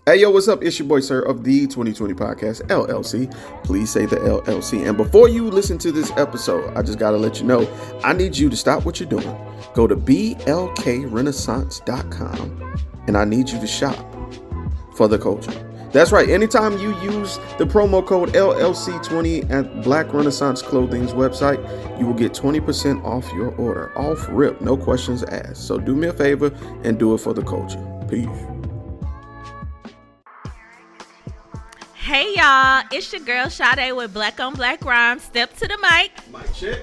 Hey, yo, what's up? It's your boy, Sirr of the 2020 Podcast, LLC. Please say the LLC. And before you listen to this episode, I just got to let you know, I need you to stop what you're doing. Go to blkrenaissance.com, and I need you to shop for the culture. That's right. Anytime you use the promo code LLC20 at Black Renaissance Clothing's website, you will get 20% off your order. Off rip, no questions asked. So do me a favor and do it for the culture. Peace. Hey y'all, it's your girl Sade with Black on Black Rhymes. Step to the mic. Mic check.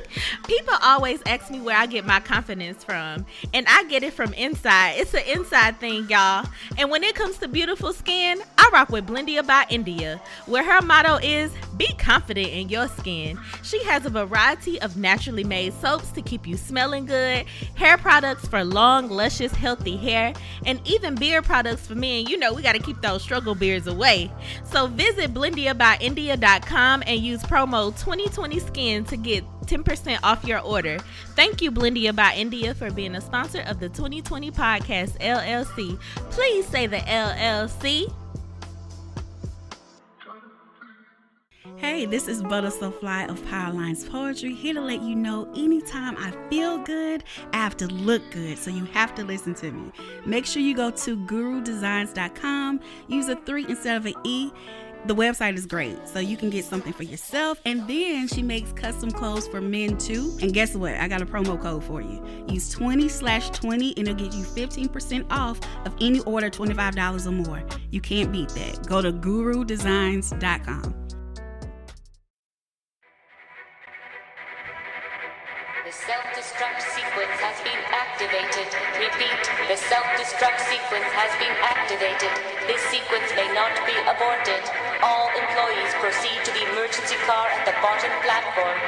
People always ask me where I get my confidence from, and I get it from inside. It's an inside thing, y'all. And when it comes to beautiful skin, I rock with Blendia by India, where her motto is, be confident in your skin. She has a variety of naturally made soaps to keep you smelling good, hair products for long, luscious, healthy hair, and even beard products for men. You know, we got to keep those struggle beards away. So visit BlendiaByIndia.com and use promo 2020skin to get 10% off your order. Thank you, Blendia by India, for being a sponsor of the 2020 Podcast, LLC. Please say the LLC. Hey, this is Butter So Fly of Powerlines Poetry, here to let you know anytime I feel good, I have to look good, so you have to listen to me. Make sure you go to gurudesigns.com, use a 3 instead of an E. The website is great, so you can get something for yourself, and then she makes custom clothes for men too. And guess what? I got a promo code for you. Use 20/20 and it'll get you 15% off of any order $25 or more. You can't beat that. Go to gurudesigns.com. The self-destruct sequence has been activated. Repeat, the self-destruct sequence has been activated. This sequence may not be aborted. All employees proceed to the emergency car at the bottom platform.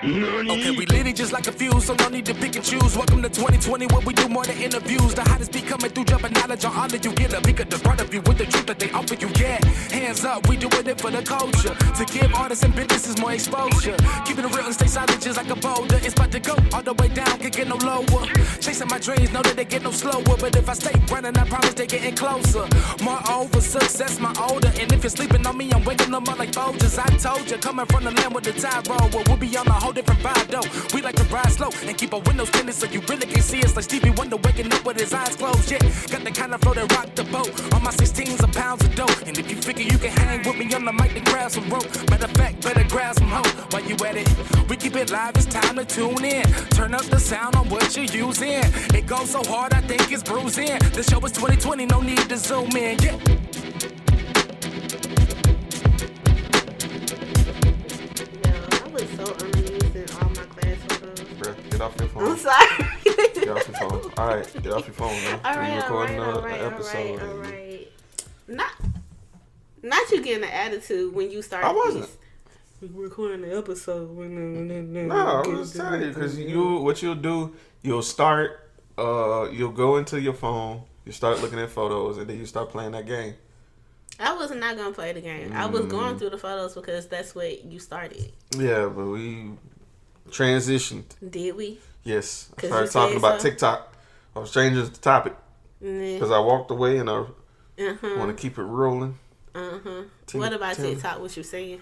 Okay, we lit it just like a fuse, so no need to pick and choose. Welcome to 2020, where we do more than interviews. The hottest be coming through, jumping knowledge on all of you. Get a peek at the front of you with the truth that they offer you. Yeah, hands up, we doing it for the culture. To give artists and businesses more exposure. Keeping it real and stay solid just like a boulder. It's about to go all the way down, can't get no lower. Chasing my dreams, know that they get no slower. But if I stay running, I promise they getting closer. Moreover, success my older. And if you're sleeping on me, I'm waking them up like Folgers. I told you, coming from the land with the tide roll. Well, we'll be on a whole different vibe though. We like to ride slow and keep our windows tinted so you really can see us like Stevie Wonder waking up with his eyes closed. Yeah, got the kind of flow that rock the boat. On my 16s of pounds of dough. And if you figure you can hang with me on the mic, then grab some rope. Matter of fact, better grab some hope. While you at it, we keep it live, it's time to tune in. Turn up the sound on what you're using. It goes so hard, I think it's bruising. The show is 2020, no need to zoom in. Yeah. Get off your phone. I'm sorry. Get off your phone. All right, get off your phone, man. All right, recording all right. Not you getting an attitude when you start. I wasn't. We're recording the episode. No, I was just telling you because what you'll do, you'll start, you'll go into your phone, you start looking at photos, and then you start playing that game. I was not gonna play the game. I was going through the photos because that's what you started. Yeah, but we transitioned. Did we? Yes. I started talking about TikTok. I was changing the topic because I walked away and I want to keep it rolling. What about TikTok? What you saying?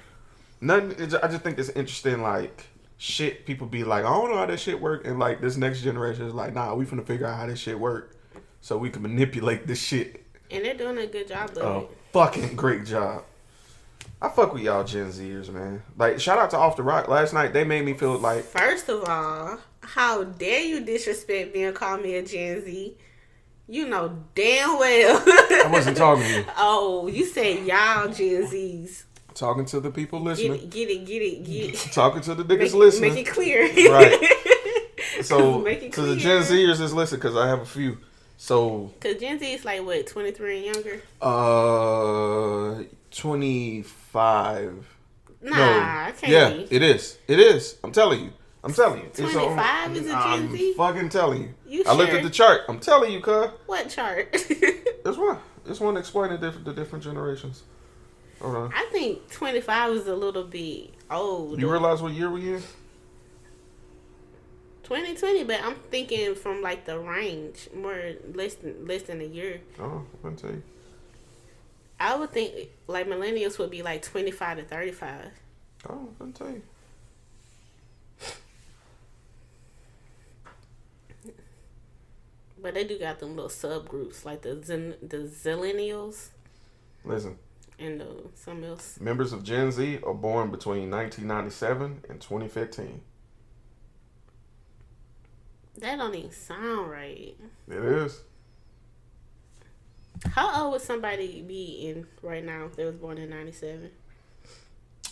Nothing. I just think it's interesting. Like shit, people be like, I don't know how this shit work, and like this next generation is like, nah, we finna figure out how this shit work, so we can manipulate this shit. And they're doing a good job of it. Fucking great job. I fuck with y'all Gen Zers, man. Like, shout out to Off the Rock. Last night, they made me feel like... First of all, how dare you disrespect me and call me a Gen Z? You know damn well. I wasn't talking to you. Oh, you said y'all Gen Zs. Talking to the people listening. Get it. Talking to the niggas listening. Make it clear. Right. So, make it to clear. the Gen Zers that's listening, because I have a few. So... Because Gen Z is like, what, 23 and younger? 25. Nah, no. I can't Yeah, be. it is. It is. I'm telling you. 25 is a Gen Z? I'm fucking telling you. I looked at the chart. I'm telling you, cuz. What chart? This one. This one explaining the different generations. Hold on. I think 25 is a little bit old. You realize what year we in? 2020, but I'm thinking from like the range, more less than a year. Oh, I'm gonna tell you. I would think like millennials would be like 25 to 35. Oh, I'll tell you. But they do got them little subgroups like the zillennials Listen, and something else. members of Gen Z are born between 1997 and 2015. That don't even sound right. It is. How old would somebody be in right now if they was born in 97?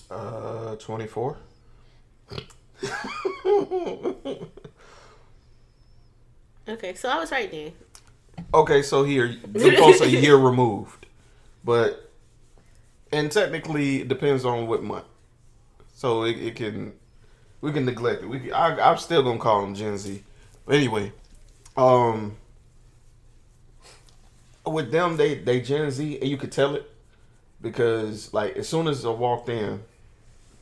24. Okay, so I was right then. Okay, so here, the folks a year removed. But, and technically, it depends on what month. So it can, we can neglect it. I'm still going to call them Gen Z. But anyway, with them, they Gen Z, and you could tell it. Because, like, as soon as I walked in,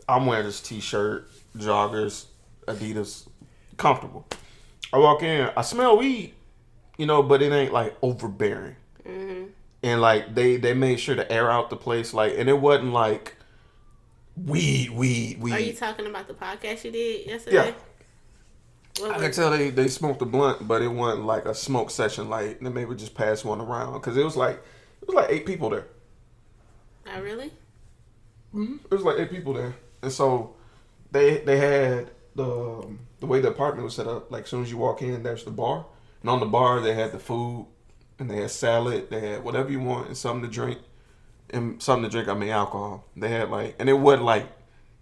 I'm wearing this t-shirt, joggers, Adidas, comfortable. I walk in, I smell weed, you know, but it ain't like overbearing. Mm-hmm. And like they made sure to air out the place, like, and it wasn't like weed. Are you talking about the podcast you did yesterday? Yeah. I could tell they smoked a blunt, but it wasn't like a smoke session. Like they maybe just passed one around because it was like 8 people there. Oh, really? Mm-hmm. It was like 8 people there, and so they had the way the apartment was set up. Like as soon as you walk in, there's the bar, and on the bar they had the food, and they had salad, they had whatever you want, and something to drink, and something to drink. I mean alcohol. They had like, and it wasn't like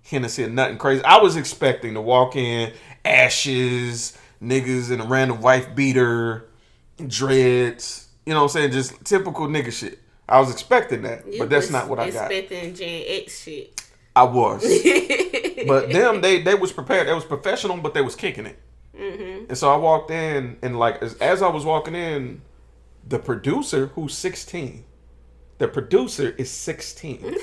Hennessy or nothing crazy. I was expecting to walk in, ashes, niggas in a random wife beater, dreads. You know what I'm saying? Just typical nigga shit. I was expecting that, but that's not what I got. Expecting Gen X shit. I was. But them, they was prepared. They was professional, but they was kicking it. Mm-hmm. And so I walked in, and like as I was walking in, the producer, who's 16, the producer is 16.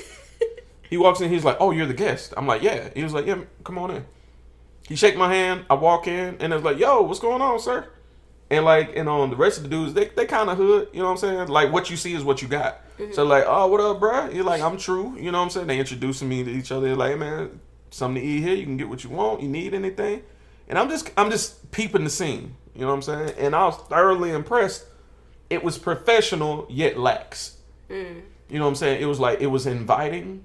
He walks in, he's like, "Oh, you're the guest." I'm like, "Yeah." He was like, "Yeah, come on in." He shake my hand. I walk in, and it's like, "Yo, what's going on, sir?" And like, and on the rest of the dudes, they kind of hood, you know what I'm saying? Like, what you see is what you got. Mm-hmm. So like, "Oh, what up, bruh?" You're like, "I'm True," you know what I'm saying? They introducing me to each other. They're like, "Hey, man, something to eat here. You can get what you want. You need anything?" And I'm just peeping the scene, you know what I'm saying? And I was thoroughly impressed. It was professional yet lax. Mm. You know what I'm saying? It was like, it was inviting,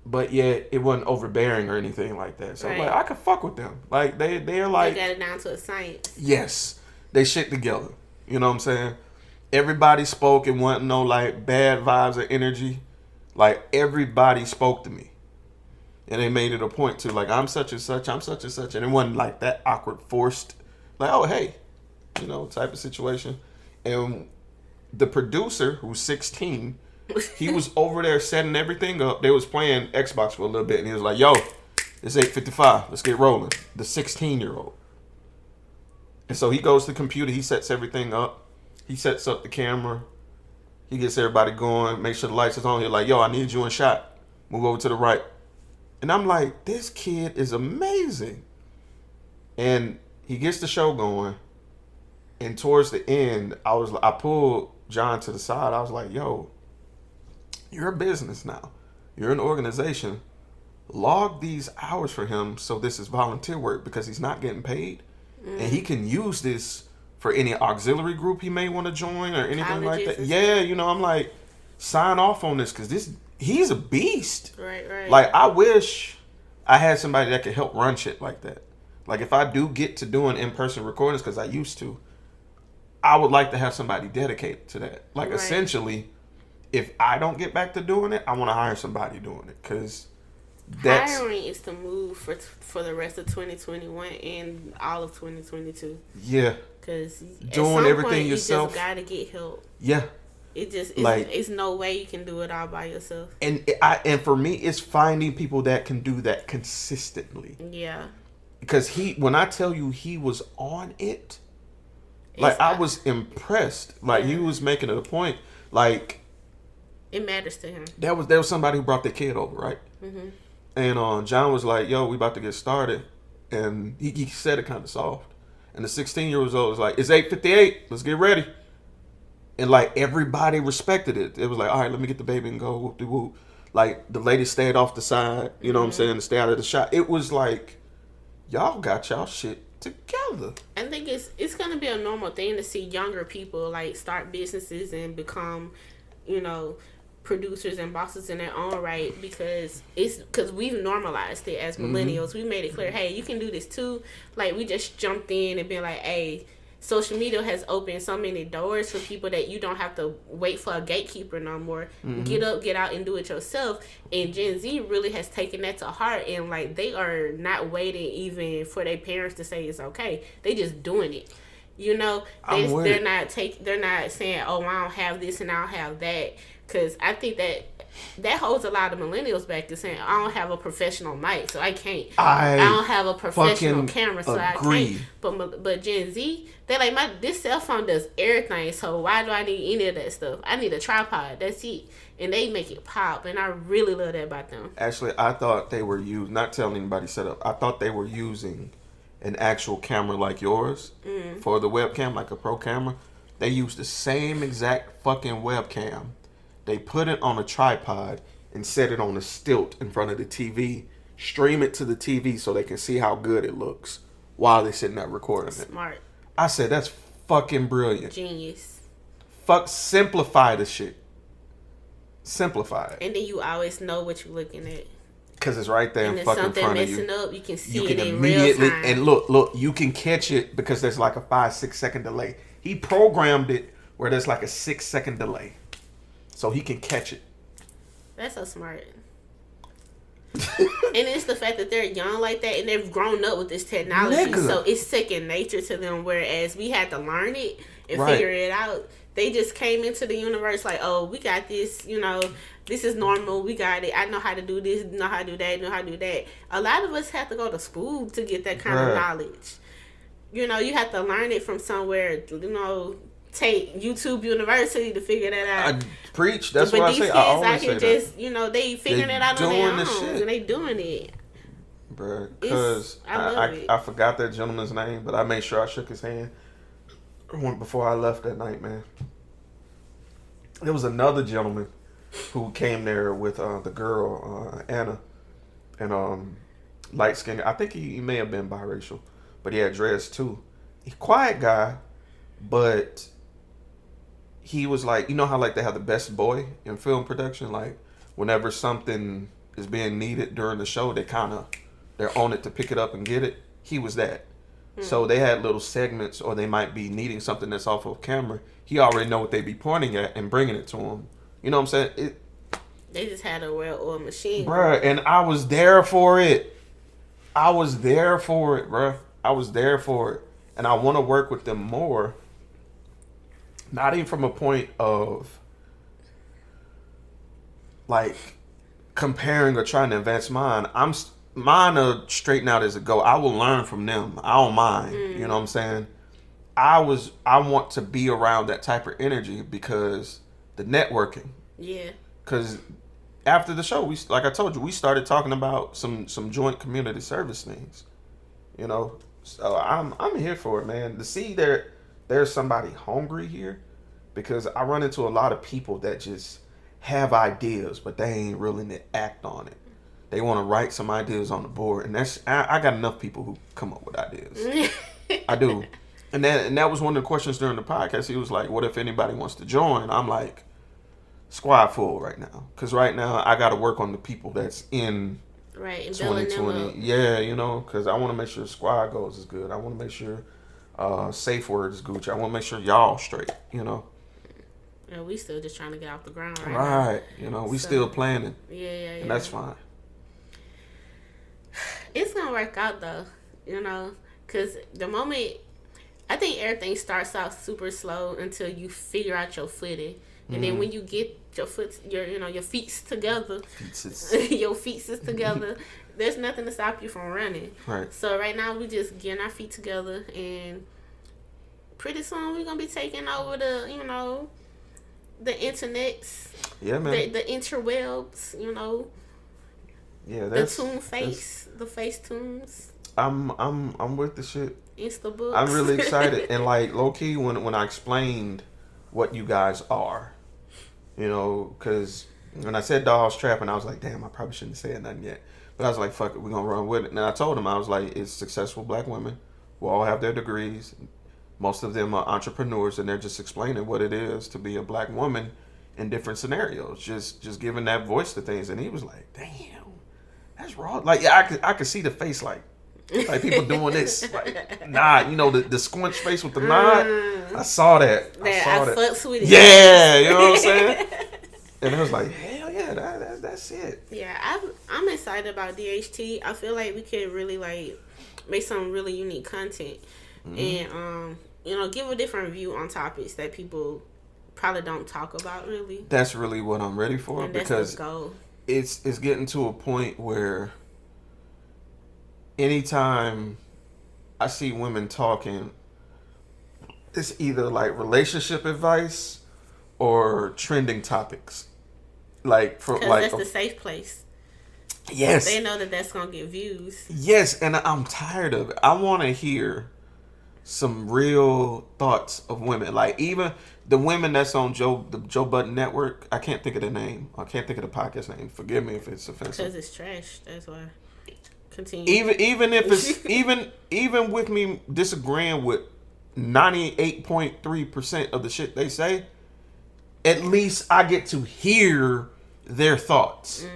but yet it wasn't overbearing or anything like that. So right. Like, I could fuck with them. Like they're like, they got it down to a science. Yes, they shit together. You know what I'm saying? Everybody spoke and wasn't no like bad vibes or energy. Like everybody spoke to me, and they made it a point to like, I'm such and such, I'm such and such, and it wasn't like that awkward, forced, like, oh hey, you know, type of situation. And the producer, who's 16, he was over there setting everything up. They was playing Xbox for a little bit, and he was like, "Yo, it's 8:55. Let's get rolling." The 16-year-old. And so he goes to the computer. He sets everything up. He sets up the camera. He gets everybody going. Make sure the lights is on. He's like, "Yo, I need you in shot. Move over to the right." And I'm like, this kid is amazing. And he gets the show going. And towards the end, I pulled John to the side. I was like, "Yo, you're a business now. You're an organization. Log these hours for him so this is volunteer work because he's not getting paid. And he can use this for any auxiliary group he may want to join or anything like that." Yeah, you know, I'm like, sign off on this because he's a beast. Right. Like, I wish I had somebody that could help run shit like that. Like, if I do get to doing in-person recordings, because I used to, I would like to have somebody dedicated to that. Like, right. Essentially, if I don't get back to doing it, I want to hire somebody doing it. Because hiring is the move for the rest of 2021 and all of 2022. Yeah. Because doing everything yourself. You just got to get help. Yeah. It just it's no way you can do it all by yourself. And for me, it's finding people that can do that consistently. Yeah. Because when I tell you he was on it, like, I was impressed. Like, he was making it a point. Like, it matters to him. There was somebody who brought their kid over, right? Mm-hmm. And John was like, "Yo, we about to get started," and he said it kind of soft. And the 16-year-old was like, "It's 8:58. Let's get ready." And like everybody respected it. It was like, all right, let me get the baby and go whoop de whoop. Like the lady stayed off the side, you know what I'm saying, to stay out of the shot. It was like, y'all got y'all shit together. I think it's gonna be a normal thing to see younger people like start businesses and become, producers and bosses in their own right, because we've normalized it as millennials. We made it clear, hey, you can do this too. Like we just jumped in and been like, hey, social media has opened so many doors for people that you don't have to wait for a gatekeeper no more. Get up, get out, and do it yourself. And Gen Z really has taken that to heart, and like they are not waiting even for their parents to say it's okay. They just doing it. They're not saying, oh, I don't have this and I don't have that, because I think that holds a lot of millennials back to saying, I don't have a professional mic, so I can't. I don't have a professional camera, so I can't. But Gen Z, they're like, this cell phone does everything, so why do I need any of that stuff? I need a tripod, that's it. And they make it pop, and I really love that about them. Actually, I thought they were not telling anybody set up, I thought they were using an actual camera like yours for the webcam, like a pro camera. They used the same exact fucking webcam. They put it on a tripod and set it on a stilt in front of the TV. Stream it to the TV so they can see how good it looks while they're sitting there recording it. Smart. I said, that's fucking brilliant. Genius. Simplify the shit. Simplify it. And then you always know what you're looking at. Because it's right there in fucking front of you. Something messing up, you can see it in real time. And look, you can catch it because there's like a 5-6 second delay. He programmed it where there's like a 6-second delay. So he can catch it. That's so smart. And it's the fact that they're young like that and they've grown up with this technology. So it's second nature to them, whereas we had to learn it and figure it out. They just came into the universe like, oh, we got this, this is normal, we got it. I know how to do this, know how to do that, know how to do that. A lot of us have to go to school to get that kind of knowledge. You have to learn it from somewhere, take YouTube University to figure that out. I preach. That's what I say. I always say that. Just, they figuring it out on their own. And they doing it. Bruh, because I forgot that gentleman's name, but I made sure I shook his hand before I left that night, man. There was another gentleman who came there with the girl, Anna, and light skinned. I think he may have been biracial, but he had dreads too. He quiet guy, but he was like, how like they have the best boy in film production, like whenever something is being needed during the show, they're on it to pick it up and get it. He was that. So they had little segments, or they might be needing something that's off of camera. He already know what they be pointing at and bringing it to him. You know what I'm saying? They just had a well-oiled machine. Bruh, and I was there for it. Bruh. I was there for it. And I want to work with them more. Not even from a point of like comparing or trying to advance mine. Mine are straighten out as a go. I will learn from them. I don't mind. You know what I'm saying? I want to be around that type of energy because the networking. Yeah. Because after the show, like I told you, we started talking about some joint community service things. So I'm here for it, man. To see there's somebody hungry here, because I run into a lot of people that just have ideas, but they ain't willing to act on it. They want to write some ideas on the board, and I got enough people who come up with ideas. I do. And that was one of the questions during the podcast. He was like, what if anybody wants to join? I'm like, squad full right now. Because right now, I got to work on the people that's in 2020. Yeah, because I want to make sure the squad goals is good. I want to make sure safe word is Gucci. I want to make sure y'all straight, And we still just trying to get off the ground right now. We still planning. Yeah. And that's fine. It's going to work out, though, because the moment, I think everything starts out super slow until you figure out your footing. And then when you get your feet together, your feet is together, there's nothing to stop you from running. Right. So right now we just getting our feet together, and pretty soon we're going to be taking over the internets. Yeah, man. The interwebs, Yeah, the tune face, the face tunes. I'm with the shit. Instabooks. I'm really excited, and like low key when I explained what you guys are. You know, because when I said Doll's Trap, and I was like, damn, I probably shouldn't have said nothing yet. But I was like, fuck it, we're going to run with it. And I told him, I was like, it's successful black women who all have their degrees. Most of them are entrepreneurs, and they're just explaining what it is to be a black woman in different scenarios. Just giving that voice to things. And he was like, damn, that's raw. Like, yeah, I could see the face, like people doing this. Like, nod, you know, the squinch face with the nod. I saw that. I fucks with it. Yeah, you know what I'm saying? And I was like, hell yeah, that's it. Yeah, I'm excited about DHT. I feel like we could really like make some really unique content, and you know, give a different view on topics that people probably don't talk about. Really, that's really what I'm ready for, and because it's getting to a point where anytime I see women talking, it's either like relationship advice or trending topics. Like, for like, that's the safe place. Yes, they know that that's gonna get views. Yes, and I'm tired of it. I want to hear some real thoughts of women. Like, even the women that's on the Joe Budden Network. I can't think of the name. I can't think of the podcast name. Forgive me if it's offensive. Because it's trash. That's why. Continue. Even if it's even with me disagreeing with 98.3% of the shit they say, at least I get to hear their thoughts.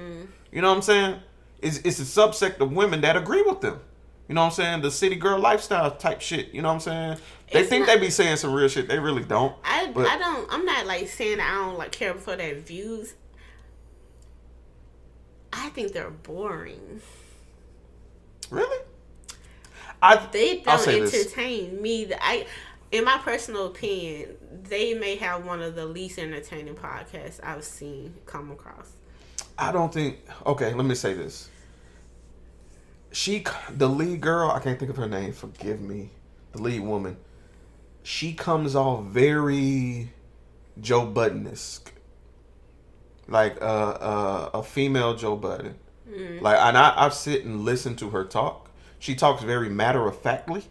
You know what I'm saying? It's a subsect of women that agree with them. You know what I'm saying? The city girl lifestyle type shit. You know what I'm saying? They think they be saying some real shit. They really don't. I don't. I'm not like saying I don't like care for their views. I think they're boring. Really? They don't entertain me. In my personal opinion, they may have one of the least entertaining podcasts I've seen come across. I don't think. Okay, let me say this. The lead girl, I can't think of her name. Forgive me. The lead woman. She comes off very Joe Budden-esque, like a female Joe Budden. Like, and I sit and listen to her talk. She talks very matter of factly,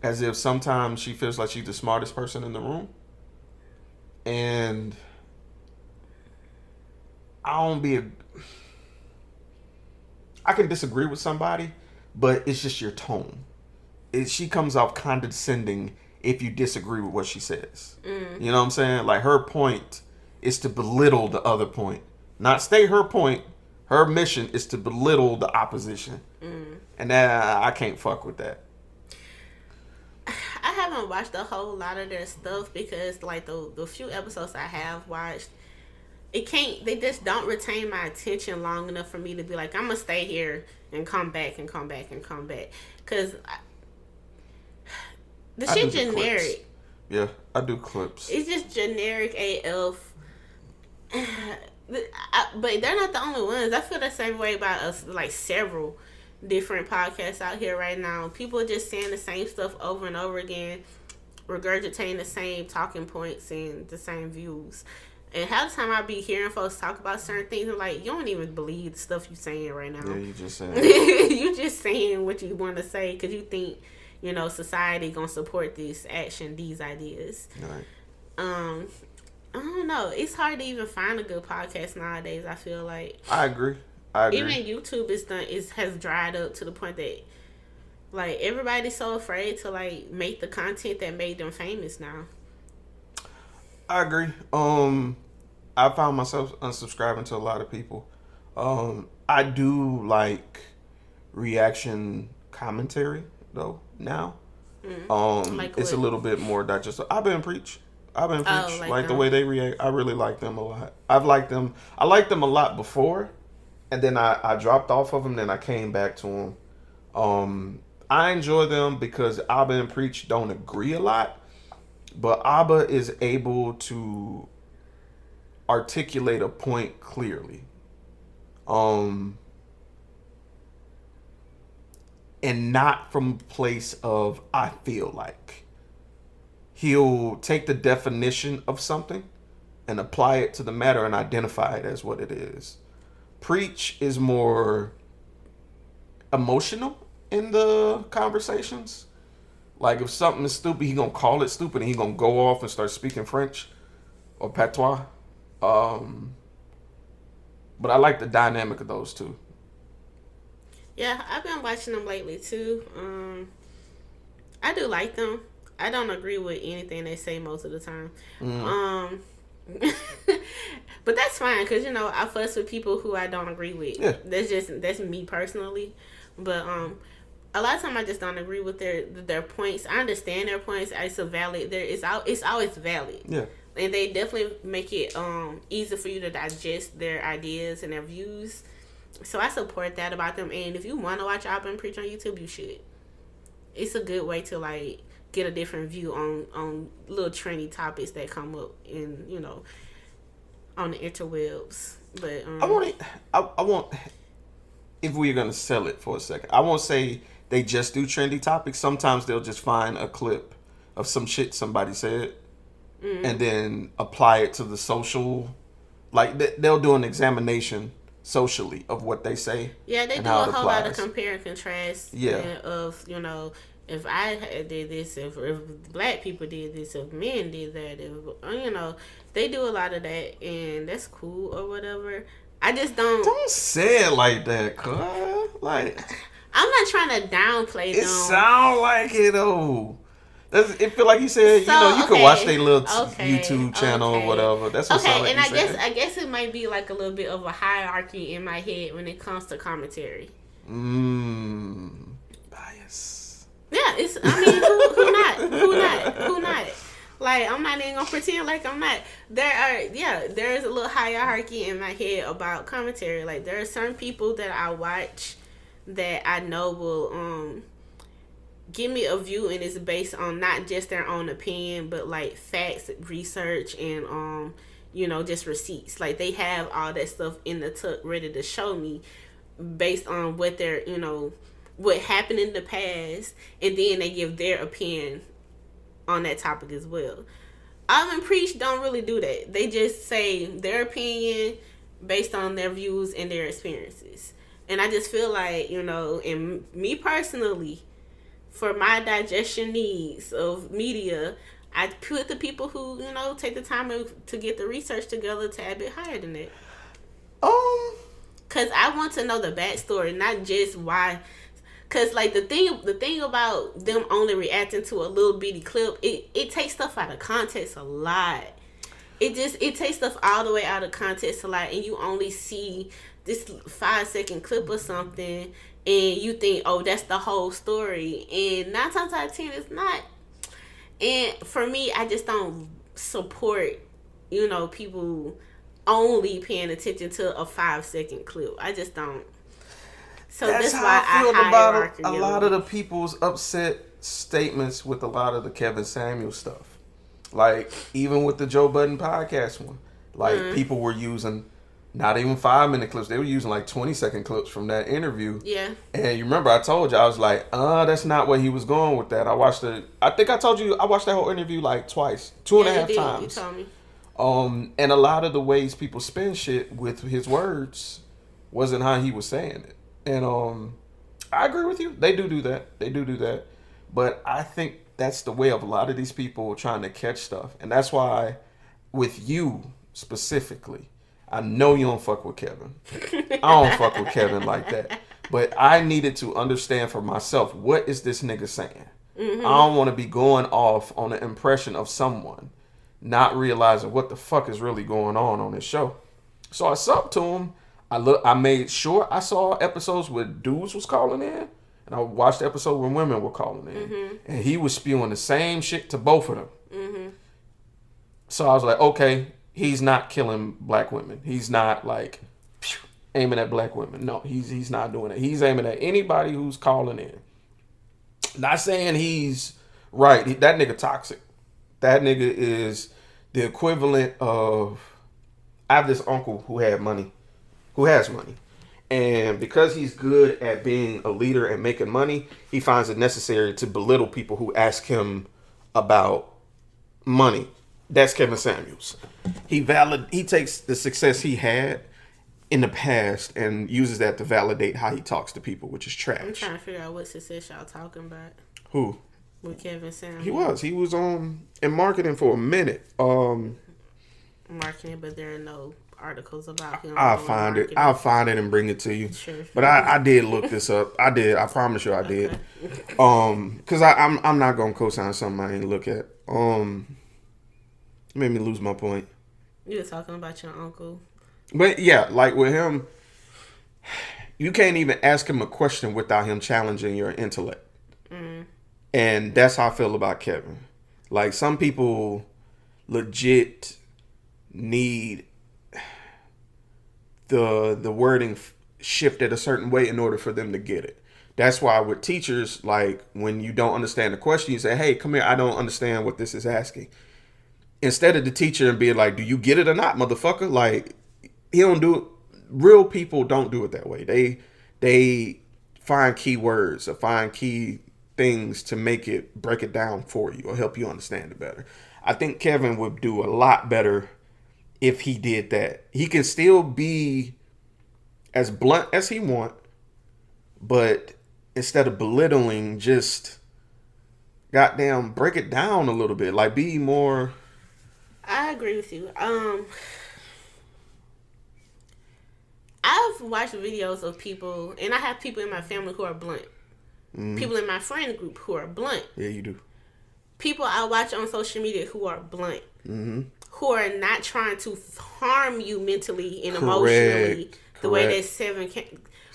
as if sometimes she feels like she's the smartest person in the room. And I can disagree with somebody, but it's just your tone. She comes off condescending if you disagree with what she says. You know what I'm saying? Like, her point is to belittle the other point, not state her point. Her mission is to belittle the opposition, and I can't fuck with that. I haven't watched a whole lot of their stuff because, like, the few episodes I have watched, they just don't retain my attention long enough for me to be like, I'm gonna stay here and come back and come back and come back, because the shit generic. Yeah, I do clips. It's just generic AF. But they're not the only ones. I feel the same way about us, like several different podcasts out here right now. People are just saying the same stuff over and over again, regurgitating the same talking points and the same views. And half the time I be hearing folks talk about certain things, I'm like, you don't even believe the stuff you're saying right now. Yeah, you just saying. You just saying what you want to say because you think, you know, society gonna support this action, these ideas. Right. I don't know. It's hard to even find a good podcast nowadays, I feel like. I agree. Even YouTube has dried up to the point that, like, everybody's so afraid to, like, make the content that made them famous now. I agree. I found myself unsubscribing to a lot of people. I do like reaction commentary though now. Like it's a little bit more digestible. I've been preach. Like the way they react. I really like them a lot. I liked them a lot before, and then I dropped off of them. Then I came back to them. I enjoy them because Abba and Preach don't agree a lot, but Abba is able to articulate a point clearly. And not from a place of I feel like. He'll take the definition of something and apply it to the matter and identify it as what it is. Preach is more emotional in the conversations. Like, if something is stupid, he gonna call it stupid, and he gonna go off and start speaking French or patois. But I like the dynamic of those two. Yeah, I've been watching them lately too. I do like them. I don't agree with anything they say most of the time. But that's fine, because I fuss with people who I don't agree with. Yeah. That's me personally. But a lot of time I just don't agree with their points. I understand their points. It's a valid. It's always valid. Yeah. And they definitely make it easier for you to digest their ideas and their views. So I support that about them. And if you want to watch Alvin preach on YouTube, you should. It's a good way to like get a different view on little trendy topics that come up in on the interwebs. But I want if we're gonna sell it for a second, I won't say they just do trendy topics. Sometimes they'll just find a clip of some shit somebody said and then apply it to the social. Like they'll do an examination socially of what they say. Yeah, they do a whole lot of compare and contrast. Yeah. Of if I did this, if black people did this, if men did that, if they do a lot of that, and that's cool or whatever. I just don't say it like that, cuz. Like, I'm not trying to downplay them. It sound like it though. It feel like he said, you can watch their little YouTube channel or whatever. That's what sound like. And I guess it might be like a little bit of a hierarchy in my head when it comes to commentary. Bias. Yeah, who not? Like, I'm not even gonna pretend like I'm not. There is a little hierarchy in my head about commentary. Like, there are certain people that I watch that I know will give me a view, and it's based on not just their own opinion, but like facts, research, and just receipts. Like, they have all that stuff in the tuck ready to show me based on what they're what happened in the past, and then they give their opinion on that topic as well. Alvin Preach don't really do that. They just say their opinion based on their views and their experiences. And I just feel like, and me personally, for my digestion needs of media, I put the people who, take the time to get the research together to a bit higher than that. Because I want to know the backstory, not just why. Because, like, the thing about them only reacting to a little bitty clip, it takes stuff out of context a lot. It takes stuff all the way out of context a lot, and you only see this 5-second clip or something, and you think, oh, that's the whole story. And 9 times out of 10, it's not. And for me, I just don't support, people only paying attention to a 5-second clip. I just don't. So that's why I feel about a lot of the people's upset statements with a lot of the Kevin Samuel stuff. Like, even with the Joe Budden podcast one. Like, people were using not even 5-minute clips. They were using like 20-second clips from that interview. Yeah. And you remember I told you, I was like, that's not where he was going with that. I think I told you, I watched that whole interview like twice. 2.5 times. You told me. And a lot of the ways people spin shit with his words wasn't how he was saying it. And I agree with you. They do that. But I think that's the way of a lot of these people trying to catch stuff. And that's why with you specifically, I know you don't fuck with Kevin. I don't fuck with Kevin like that. But I needed to understand for myself, what is this nigga saying? I don't want to be going off on the impression of someone, not realizing what the fuck is really going on this show. So I subbed to him. I made sure I saw episodes where dudes was calling in, and I watched the episode when women were calling in, and he was spewing the same shit to both of them. So I was like, okay, he's not killing black women. He's not like aiming at black women. No, he's not doing it. He's aiming at anybody who's calling in. Not saying he's right. That nigga toxic. That nigga is the equivalent of, I have this uncle who has money. And because he's good at being a leader and making money, he finds it necessary to belittle people who ask him about money. That's Kevin Samuels. He takes the success he had in the past and uses that to validate how he talks to people, which is trash. I'm trying to figure out what success y'all talking about. Who? With Kevin Sam. He was in marketing for a minute. Marketing, but there are no articles about him. I'll find it and bring it to you. Sure. But I did look this up. I promise you I did. Because I'm not gonna co-sign something I ain't look at. Made me lose my point. You were talking about your uncle. But yeah, like with him, you can't even ask him a question without him challenging your intellect. And that's how I feel about Kevin. Like, some people legit need the wording shifted a certain way in order for them to get it. That's why with teachers, like, when you don't understand the question, you say, hey, come here, I don't understand what this is asking. Instead of the teacher and being like, do you get it or not, motherfucker? Like, he don't do it. Real people don't do it that way. They find key words or find key things to break it down for you or help you understand it better. I think Kevin would do a lot better if he did that. He can still be as blunt as he want, but instead of belittling, just goddamn break it down a little bit. Like, be more. I agree with you. I've watched videos of people, and I have people in my family who are blunt. People in my friend group who are blunt. Yeah, you do. People I watch on social media who are blunt. Who are not trying to harm you mentally and emotionally. The way that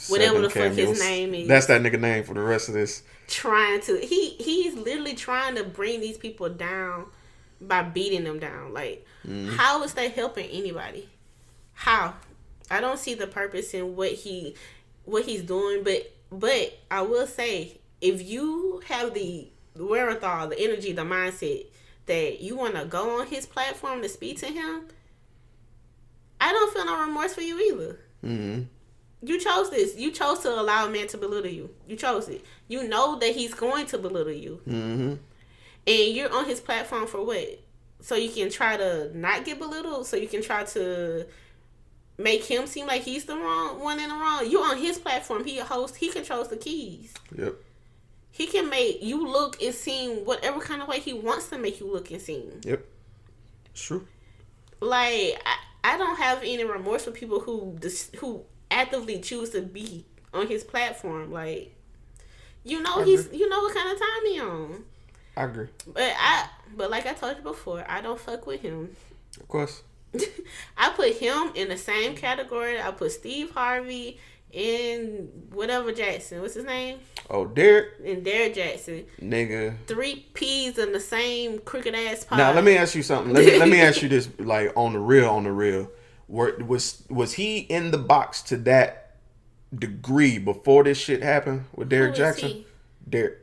whatever the fuck his name is. That's that nigga name for the rest of this. Trying to, he's literally trying to bring these people down by beating them down. Like, how is that helping anybody? How? I don't see the purpose in what he's doing, but I will say, if you have the wherewithal, the energy, the mindset that you want to go on his platform to speak to him, I don't feel no remorse for you either. You chose this. You chose to allow a man to belittle you. You chose it. You know that he's going to belittle you. And you're on his platform for what? So you can try to not get belittled? So you can try to make him seem like he's the wrong one in the wrong? You on his platform. He a host. He controls the keys. Yep. He can make you look and seem whatever kind of way he wants to make you look and seem. Yep. It's true. Like, I don't have any remorse for people who actively choose to be on his platform. Like, you know what kind of time he on. I agree. But like I told you before, I don't fuck with him. Of course. I put him in the same category. I put Steve Harvey and whatever Jackson. What's his name? Oh, Derek. And Derek Jackson. Nigga. 3 peas in the same crooked ass pie. Now let me ask you something. Let me ask you this, like, on the real. Was he in the box to that degree before this shit happened with Derek Jackson? He? Derek.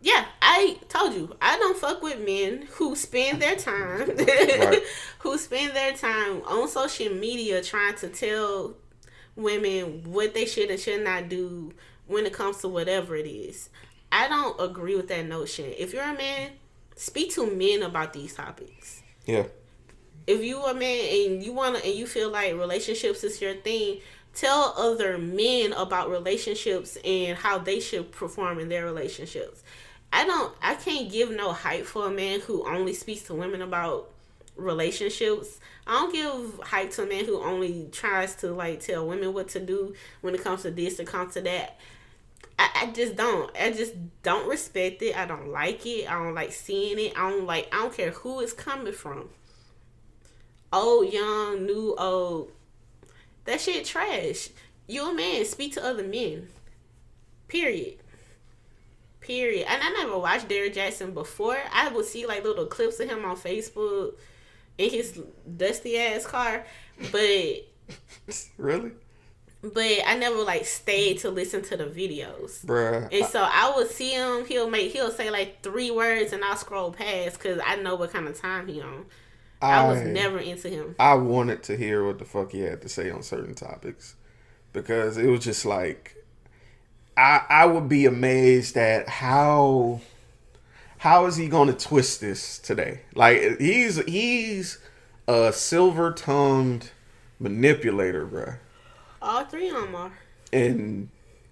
Yeah, I told you, I don't fuck with men who spend their time on social media trying to tell women what they should and should not do when it comes to whatever it is. I don't agree with that notion. If you're a man, speak to men about these topics. Yeah. If you a man and you feel like relationships is your thing, tell other men about relationships and how they should perform in their relationships. I can't give no hype for a man who only speaks to women about relationships. I don't give hype to a man who only tries to, like, tell women what to do when it comes to this and comes to that. I just don't respect it. I don't like it. I don't like seeing it. I don't care who it's coming from. Old, young, new, old. That shit trash. You a man, speak to other men. Period. And I never watched Derek Jackson before. I would see, like, little clips of him on Facebook in his dusty ass car, but really. But I never, like, stayed to listen to the videos. Bruh. And so I would see him. He'll say, like, 3 words, and I'll scroll past because I know what kind of time he on. I was never into him. I wanted to hear what the fuck he had to say on certain topics because it was just like, I would be amazed at how is he going to twist this today? Like, he's a silver-tongued manipulator, bruh. All 3 of them are. And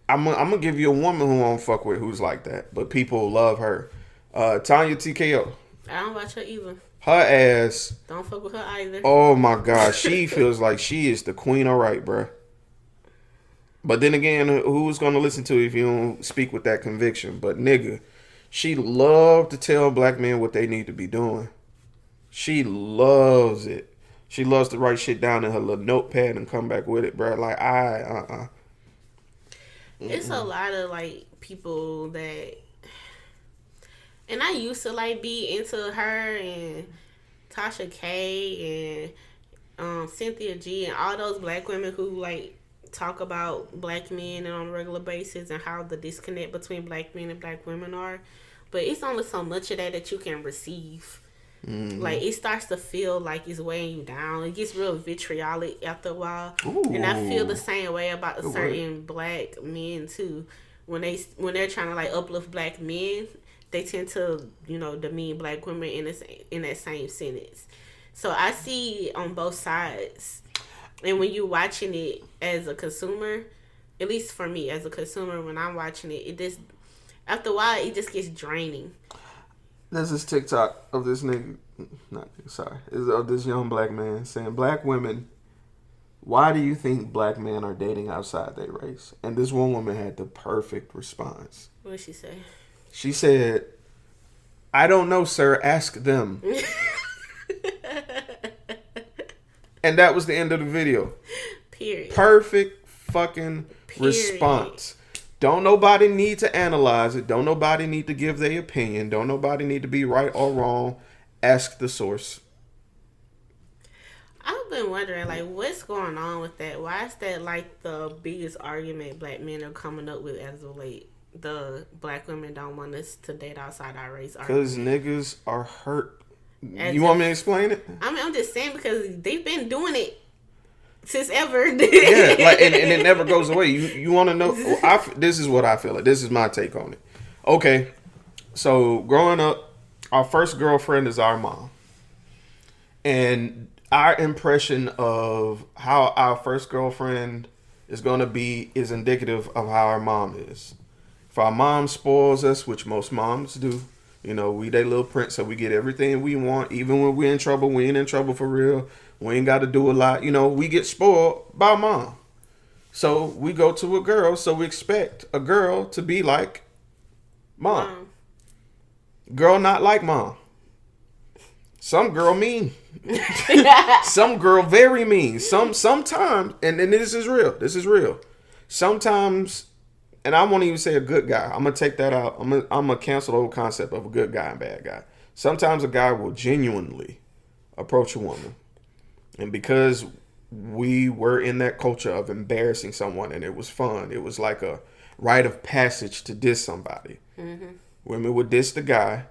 I'm gonna give you a woman who I don't fuck with who's like that, but people love her. Tanya TKO. I don't watch her either. Her ass. Don't fuck with her either. Oh my God, she feels like she is the queen of right, bruh. But then again, who's gonna listen to it if you don't speak with that conviction? But nigga, she loved to tell black men what they need to be doing. She loves it. She loves to write shit down in her little notepad and come back with it, bruh. Like It's a lot of like people that, and I used to like be into her and Tasha K and Cynthia G and all those black women who like talk about black men and on a regular basis and how the disconnect between black men and black women are. But it's only so much of that you can receive. Like, it starts to feel like it's weighing you down. It gets real vitriolic after a while. Ooh. And I feel the same way about certain black men too. When they're trying to like uplift black men, they tend to, demean black women in that same sentence. So I see on both sides. And when you're watching it as a consumer, at least for me as a consumer, when I'm watching it just, after a while, it just gets draining. There's this TikTok of this nigga, of this young black man saying, black women, why do you think black men are dating outside their race? And this one woman had the perfect response. What did she say? She said, I don't know, sir. Ask them. And that was the end of the video. Period. Perfect fucking response. Don't nobody need to analyze it. Don't nobody need to give their opinion. Don't nobody need to be right or wrong. Ask the source. I've been wondering, like, what's going on with that? Why is that, like, the biggest argument black men are coming up with as of late? The black women don't want us to date outside our race. Because niggas are hurt. You want me to explain it? I mean, I'm just saying because they've been doing it since ever. Yeah, like, and it never goes away. You want to know? This is what I feel like. This is my take on it. Okay, so growing up, our first girlfriend is our mom. And our impression of how our first girlfriend is going to be is indicative of how our mom is. If our mom spoils us, which most moms do, we they little prince, so we get everything we want. Even when we're in trouble, we ain't in trouble for real. We ain't got to do a lot. We get spoiled by mom. So we go to a girl, so we expect a girl to be like mom. Girl not like mom. Some girl mean. Some girl very mean. Sometimes, and this is real. This is real. Sometimes, and I won't even say a good guy. I'm going to take that out. I'm going to cancel the whole concept of a good guy and bad guy. Sometimes a guy will genuinely approach a woman. And because we were in that culture of embarrassing someone and it was fun, it was like a rite of passage to diss somebody. Mm-hmm. Women would diss the guy,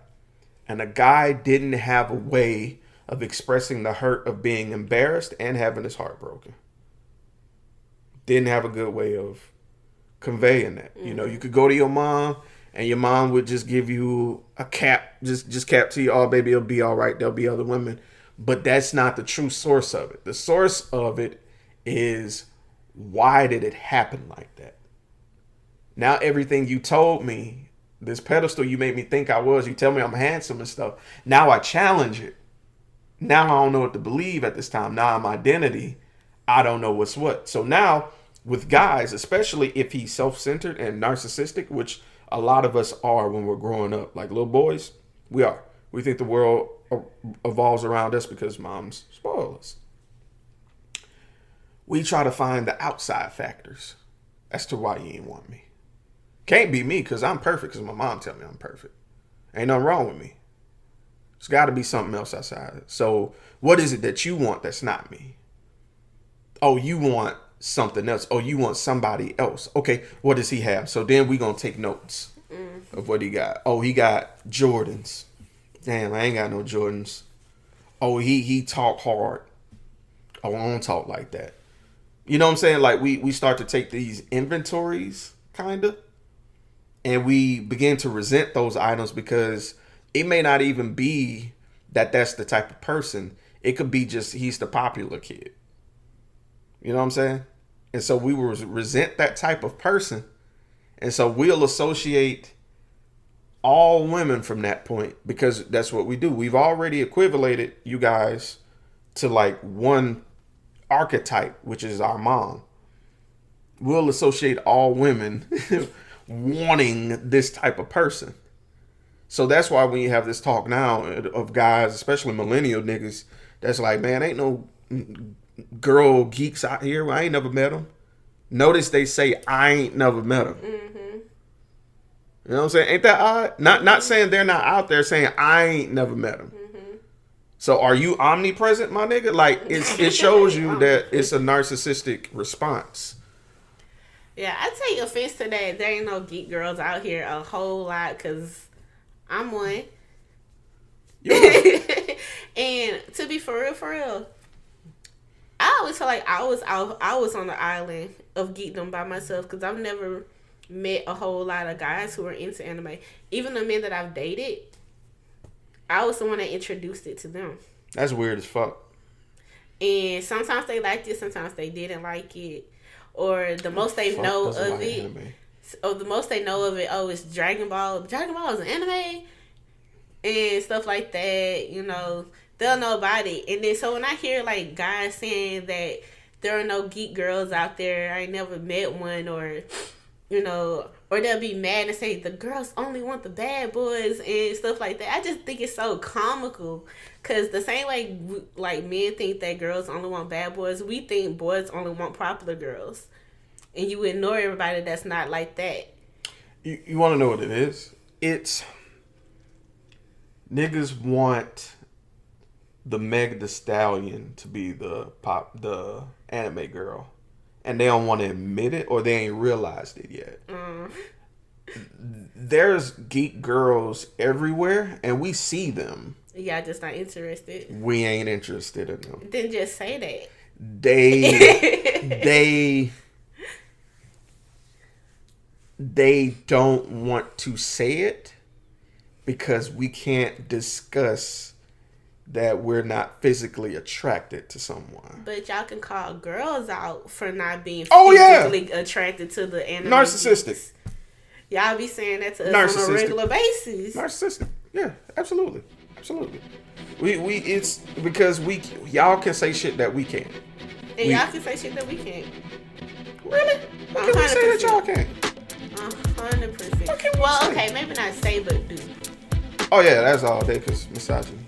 and the guy didn't have a way of expressing the hurt of being embarrassed and having his heart broken. Didn't have a good way of conveying that. Mm-hmm. You could go to your mom and your mom would just give you a cap, just cap to you, oh, baby, it'll be all right. There'll be other women. But that's not the true source of it. The source of it is, why did it happen like that? Now everything you told me, this pedestal you made me think I was, you tell me I'm handsome and stuff. Now I challenge it. Now I don't know what to believe at this time. Now I'm identity. I don't know what's what. So now with guys, especially if he's self-centered and narcissistic, which a lot of us are when we're growing up, like little boys, we are. We think the world evolves around us because moms spoil us. We try to find the outside factors as to why you ain't want me. Can't be me because I'm perfect because my mom tell me I'm perfect. Ain't nothing wrong with me. There's got to be something else outside. So what is it that you want that's not me? Oh, you want something else. Oh, you want somebody else. Okay, what does he have? So then we going to take notes of what he got. Oh, he got Jordans. Damn, I ain't got no Jordans. Oh, he talk hard. Oh, I don't talk like that. You know what I'm saying? Like we start to take these inventories, kind of, and we begin to resent those items because it may not even be that that's the type of person. It could be just he's the popular kid. You know what I'm saying? And so we will resent that type of person. And so we'll associate all women from that point, because that's what we do. We've already equivalated you guys to like one archetype, which is our mom. We'll associate all women wanting this type of person. So that's why when you have this talk now of guys, especially millennial niggas, that's like, man, ain't no girl geeks out here. I ain't never met them. Notice they say, I ain't never met them. Mm-hmm. You know what I'm saying? Ain't that odd? Not saying they're not out there, saying I ain't never met them. Mm-hmm. So are you omnipresent, my nigga? Like, it shows you that it's a narcissistic response. Yeah, I take offense to that. There ain't no geek girls out here a whole lot, because I'm one. Yeah. And to be for real, I always feel like I was on the island of geekdom by myself, because I've never met a whole lot of guys who are into anime. Even the men that I've dated, I was the one that introduced it to them. That's weird as fuck. And sometimes they liked it, sometimes they didn't like it. Or the most they know of it. Anime? Or the most they know of it, it's Dragon Ball. Dragon Ball is an anime. And stuff like that, you know. They'll know about it. And then so when I hear like guys saying that there are no geek girls out there, I ain't never met one, or you know, or they'll be mad and say the girls only want the bad boys and stuff like that. I just think it's so comical, because the same way like men think that girls only want bad boys, we think boys only want popular girls, and you ignore everybody that's not like that. You want to know what it is? It's niggas want the Meg Thee Stallion to be the anime girl, and they don't want to admit it, or they ain't realized it yet. There's geek girls everywhere, and we see them. Yeah, just not interested. We ain't interested in them. Then just say that. They don't want to say it because we can't discuss that we're not physically attracted to someone. But y'all can call girls out for not being physically attracted to the anime. Narcissistic. Geeks. Y'all be saying that to us on a regular basis. Narcissistic. Yeah, absolutely. It's because y'all can say shit that we can't. And y'all can say shit that we can't. Really? What can we say that y'all can't? 100%. Well, okay, maybe not say, but do. Oh yeah, that's all day, because misogyny.